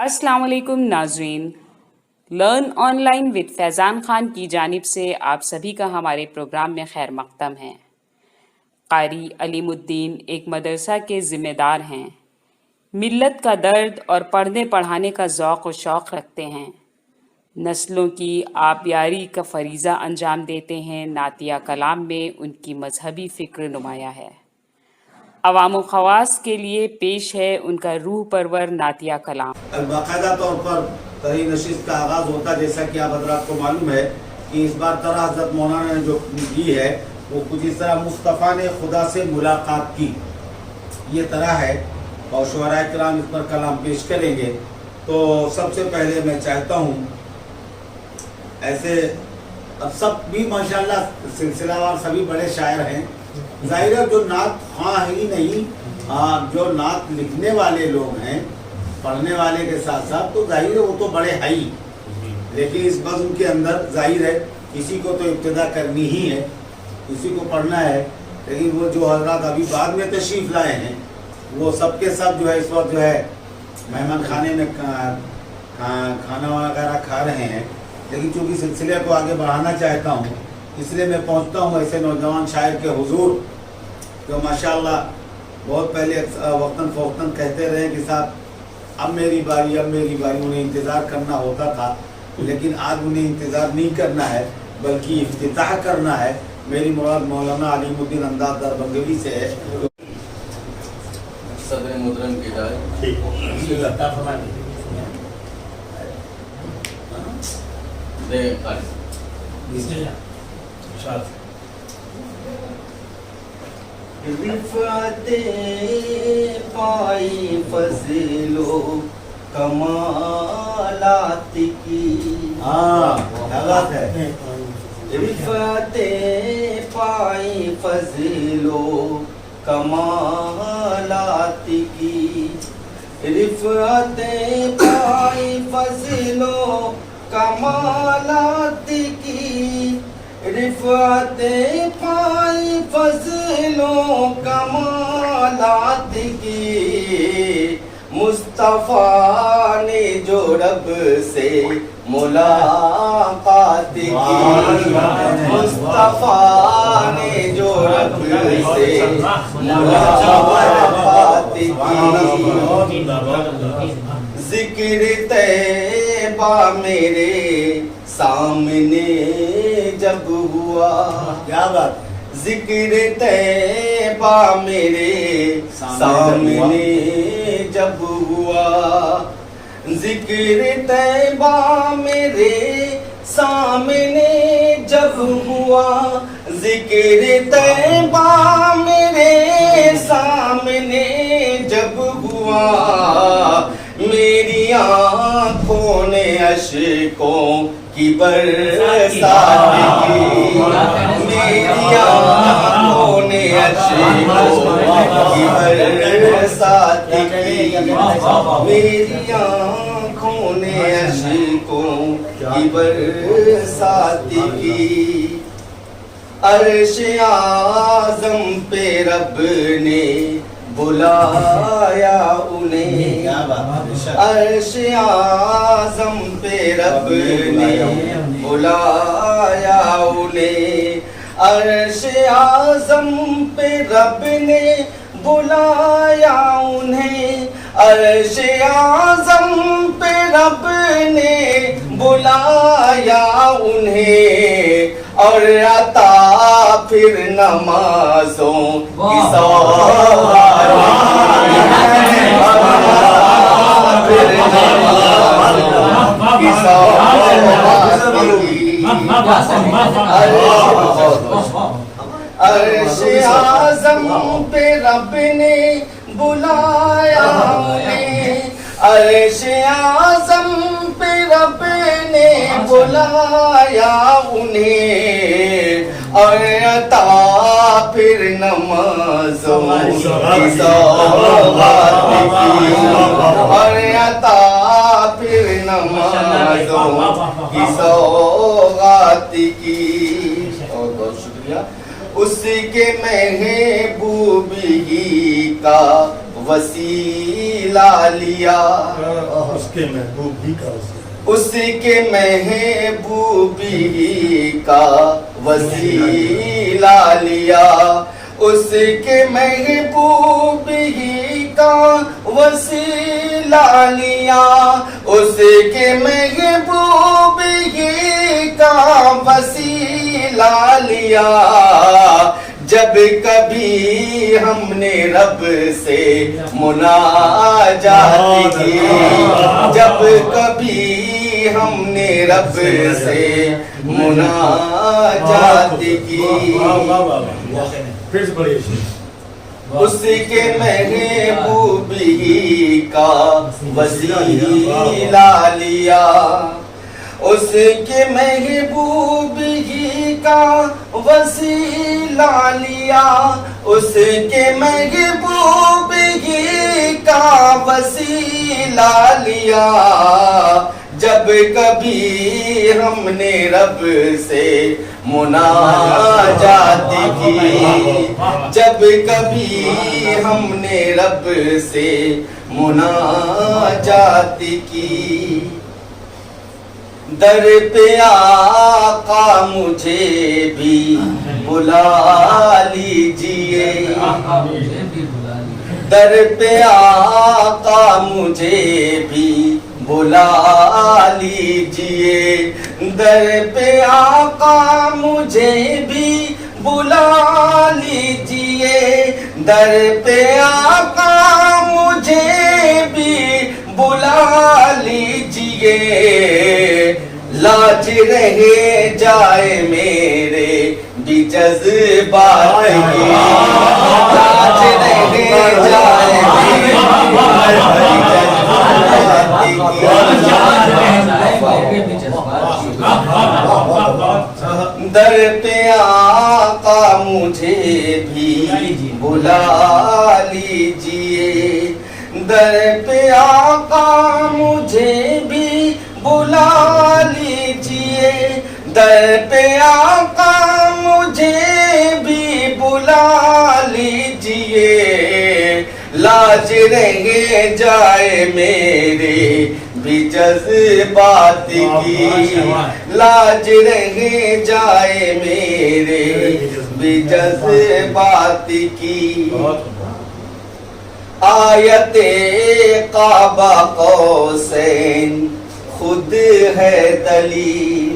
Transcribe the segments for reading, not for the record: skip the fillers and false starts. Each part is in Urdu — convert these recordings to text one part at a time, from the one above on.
السلام علیکم ناظرین، لرن آن لائن ود فیضان خان کی جانب سے آپ سبھی کا ہمارے پروگرام میں خیر مقدم ہے۔ قاری علیم الدین ایک مدرسہ کے ذمہ دار ہیں، ملت کا درد اور پڑھنے پڑھانے کا ذوق و شوق رکھتے ہیں، نسلوں کی آبیاری کا فریضہ انجام دیتے ہیں۔ نعتیہ کلام میں ان کی مذہبی فکر نمایاں ہے۔ عوام و خواص کے لیے پیش ہے ان کا روح پرور نعتیہ کلام۔ باقاعدہ طور پر طرح نشست کا آغاز ہوتا، جیسا کہ آپ حضرات کو معلوم ہے کہ اس بار طرح حضرت مولانا نے جو کی ہے وہ کچھ اس طرح مصطفیٰ نے خدا سے ملاقات کی، یہ طرح ہے، اور شعراء کرام اس پر کلام پیش کریں گے۔ تو سب سے پہلے میں چاہتا ہوں ایسے اب سب بھی ماشاءاللہ سلسلہ وار سبھی بڑے شاعر ہیں، ظاہر ہے جو نعت خواں ہی نہیں، جو نعت لکھنے والے لوگ ہیں پڑھنے والے کے ساتھ ساتھ، تو ظاہر ہے وہ تو بڑے ہائی، لیکن اس بزم کے اندر ظاہر ہے کسی کو تو ابتدا کرنی ہی ہے، کسی کو پڑھنا ہے، لیکن وہ جو حضرات ابھی بعد میں تشریف لائے ہیں وہ سب کے سب جو ہے اس وقت جو ہے مہمان خانے میں کھانا وغیرہ کھا رہے ہیں، لیکن چونکہ سلسلے کو آگے بڑھانا چاہتا ہوں اس لیے میں پہنچتا ہوں ایسے نوجوان شاعر کے حضور جو ماشاءاللہ بہت پہلے وقتاً فوقتاً کہتے رہے کہ صاحب اب میری باری، انہیں انتظار کرنا ہوتا تھا، لیکن آج انہیں انتظار نہیں کرنا ہے بلکہ افتتاح کرنا ہے۔ میری مراد مولانا علیم الدین انداز دربنگوی سے ہے۔ صدر محترم کی ہدایت۔ رفعت پائی فضل و کمالات کی، بات ہے، رفعت پائی فضل و کمالات کی، رفعت پائی فضل و کمالات کی، رفعت پائی فضل و کمالات کی، مصطفیٰ نے جو رب سے ملاقات کی، مصطفیٰ نے جو رب سے ملاقات کی، ذکر طیبہ میرے سامنے جب ہوا، کیا بات، ذکر طیبہ میرے سامنے جب ہوا، ذکر طیبہ میرے سامنے جب ہوا، ذکر طیبہ میرے سامنے جب ہوا، میری آنکھوں نے اشکوں کی برسات کی، میری آنکھوں نے اشکوں کی برسات کی، میری آنکھوں نے اشکوں کی برسات کی، عرش اعظم پہ رب نے بلایا انہیں، عرش اعظم پہ رب نے بلایا انہیں، عرش اعظم پہ رب نے بلایا انہیں، عرش اعظم پہ رب نے بلایا انہیں، اور عطا پھر نمازوں کی سوغات پھر نمازوں کی سوغات کی، عرش اعظم پہ رب نے بلایا انہیں، عرش اعظم پہ رب نے بلایا انہیں، اور عطا پھر نمازوں کی سوغات کی، اور عطا پھر نمازوں کی سوغات کی۔ بہت بہت شکریہ۔ اس کے محبوب ہی کا وسیلہ لیا، اس کے محبوب بھی کا اس کے محبوبی کا وسیلہ لیا، اس کے محبوبی کا وسیلہ لیا، اس کے محبوبی کا وسیلہ لیا۔ جب کبھی ہم نے رب سے مناجات کی، جب کبھی ہم نے رب سے مناجات کی، پھر سے پڑھیے۔ اس کے محبوبی کا وسیلہ لیا، اس کے محبوبی کا وسیلہ لیا، اس کے محبوبی کا وسیلہ لیا۔ جب کبھی ہم نے رب سے مناجات کی، جب کبھی ہم نے رب سے مناجات کی، در پہ آقا مجھے بھی بلا لیجئے، در پہ آقا مجھے بھی بلا لیجئے، در پہ آقا مجھے بھی بلا لیجئے، در پہ آقا مجھے بھی بلا لیجئے۔ لاج رہ جائے میرے بھی جذبات کی، لاج رہ جائے میرے بھی جذبات کی۔ در پہ آقا مجھے بھی بلا لیجئے، در پہ آقا مجھے بھی بلا لیجئے، در پہ آقا مجھے بھی بلا لیجئے۔ لاج رہ جائے میرے بھی جذبات کی، لاج رہ جائے میرے بھی جذبات کی۔ آیت کعبہ قوسین خود ہے دلیل،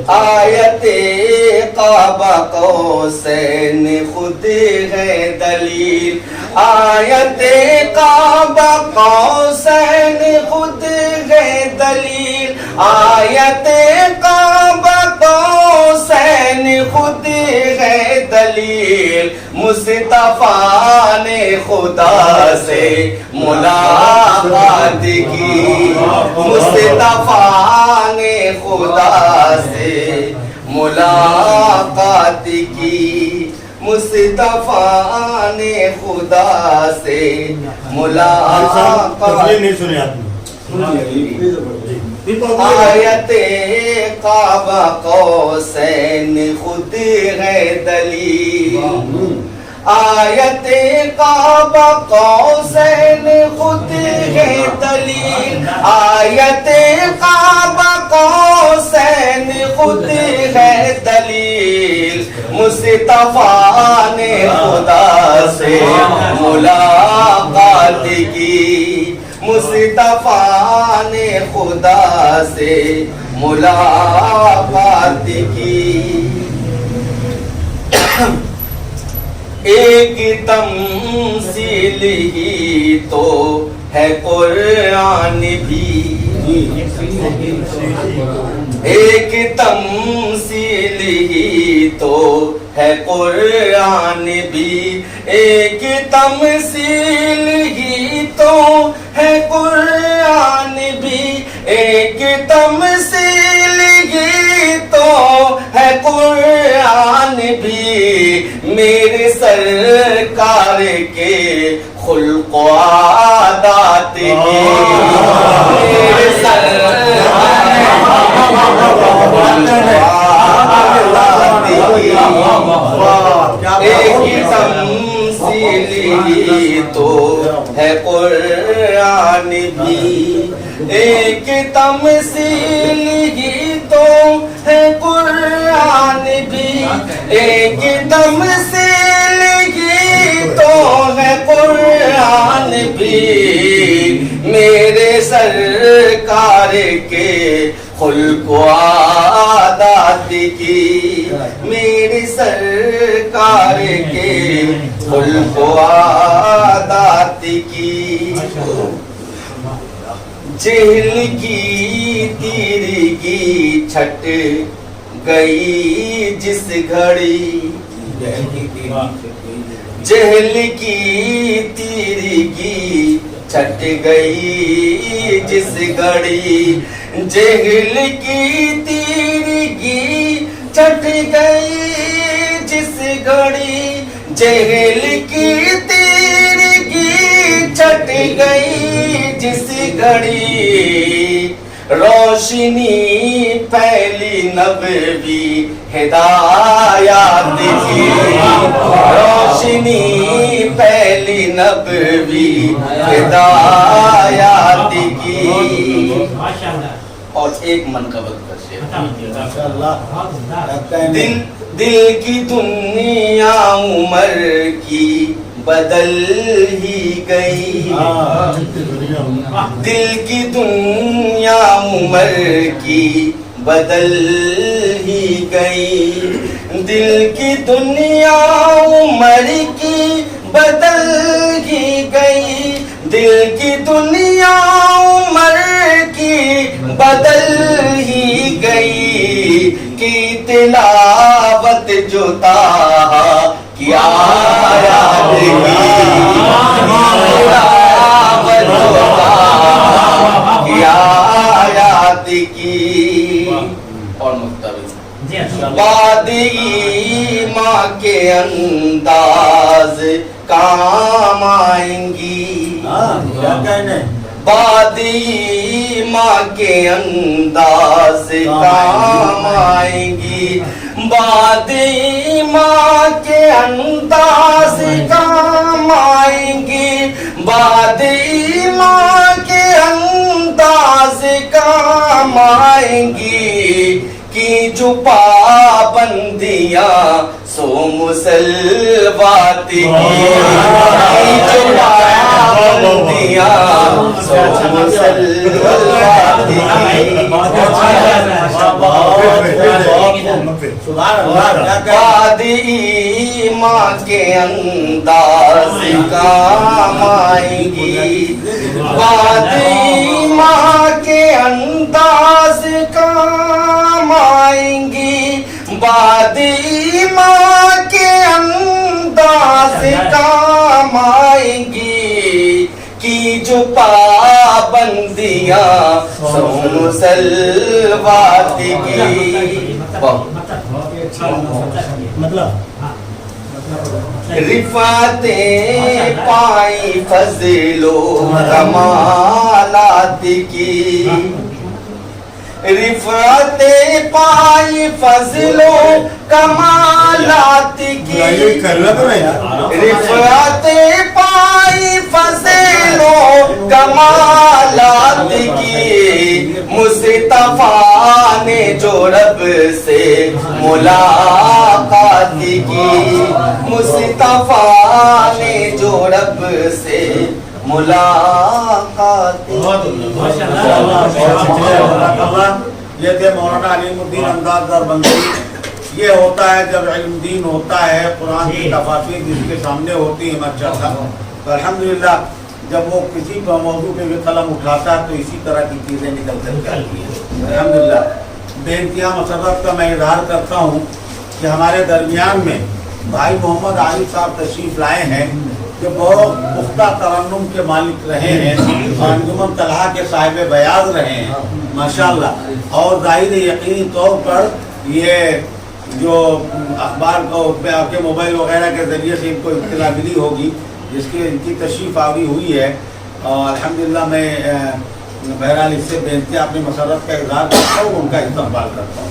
آیت کعبہ قوسین خود ہے دلیل، آیت کعبہ قوسین خود ہے دلیل، آیت کعبہ قوسین خود ہے دلیل۔ مصطفیٰ نے خدا سے ملاقات کی، مصطفیٰ نے خدا سے ملاقات کی، مصطفیٰ نے خدا سے ملاقات نہیں سنے آپ نے؟ آیت کعبہ قوسین خود ہے دلیل، آیت کعبہ قوسین خود ہے دلیل، آیت کعبہ قوسین خود ہے دلیل۔ مصطفیٰ نے خدا سے ملاقات کی، مصطفیٰ نے خدا سے ملاقات کی۔ ایک تمثیل ہی تو ہے قرآن بھی، ایک تمثیل ہی تو ہے قرآن بھی، ایک تمثیل ہی تو ہے قرآن بھی، ایک تمثیل ہی تو ہے قرآن بھی۔ میرے سرکار کے خلق و عادات کی، میرے سرکار کے ایک تمثیل ہی تو ایک تمثیل ہی تو ہے قرآن بھی، ایک تمثیل ہی تو ہے قرآن بھی، میرے سرکار کے خلق و عادات کی، میرے سرکار کے خلق و عادات کی، جہل کی تیرگی چھٹ گئی جس گھڑی، جہل کی تیرگی چھٹ گئی جس گھڑی، جہل کی تیرگی چھٹ گئی جس گھڑی، جہل کی تیرگی چھٹ گئی جس گھڑی، روشنی پھیلی نبوی ہدایات کی، روشنی پھیلی نبوی ہدایات کی۔ اور ایک منقبت کا شعر، دل کی دنیا عمر کی بدل ہی گئی، دل کی دنیا عمر کی بدل ہی گئی، دل کی دنیا عمر کی بدل ہی گئی، دل کی دنیا عمر کی بدل ہی گئی، کی تلاوت جو تھا کیا یاد کی، تلاوت جو تھا کیا یاد کی۔ اور مقتبل، وادی ماں کے انداز کام آئیں گی، کیا کہنے وادی ماں کے انداز کام آئیں گی، وادی ماں کے انداز کام آئیں گی، وادی ماں کے انداز کام آئیں گی، کی جو پابندیاں سو مسلوات کی، کی جو پابندیاں سو مسلوات کی۔ وادی ماں کے انداز کام آئیں گی، وادی ماں کے انداز کام آئیں گی، وادی ماں کے انداز کام آئیں گی، کی جو پابندیاں سو مسلوات کی۔ رفعتیں پائیں فضل و کمالات کی، رفعتیں پائیں فضل و کمالات کی، رفعتیں پائیں فضل و کمالات کی، مصطفیٰ نے جو رب سے ملاقات کی، مصطفیٰ نے جو رب سے ملاقات کی۔ یہ تھے مولانا علیم الدین انداز دربندی۔ یہ ہوتا ہے جب علم دین ہوتا ہے، قرآن کی تفاسیر جس کے سامنے ہوتی ہیں ماشاءاللہ، تو الحمدللہ جب وہ کسی موضوع پہ بھی قلم اٹھاتا ہے تو اسی طرح کی چیزیں نکل کر جاتی ہیں الحمدللہ۔ بے انتہا مسرت کا میں اظہار کرتا ہوں کہ ہمارے درمیان میں بھائی محمد عارف صاحب تشریف لائے ہیں کہ بہت پختہ ترنم کے مالک رہے ہیں، انجمن طلحہ کے صاحب بیاض رہے ہیں ماشاءاللہ، اور ظاہر یقینی طور پر یہ جو اخبار کو آپ کے موبائل وغیرہ کے ذریعے سے ان کو اطلاع ملی ہوگی جس کی ان کی تشریف آوری ہوئی ہے، اور الحمدللہ میں بہرحال اس سے بے انتہا اپنی مسرت کا اظہار کرتا ہوں، ان کا استقبال کرتا ہوں۔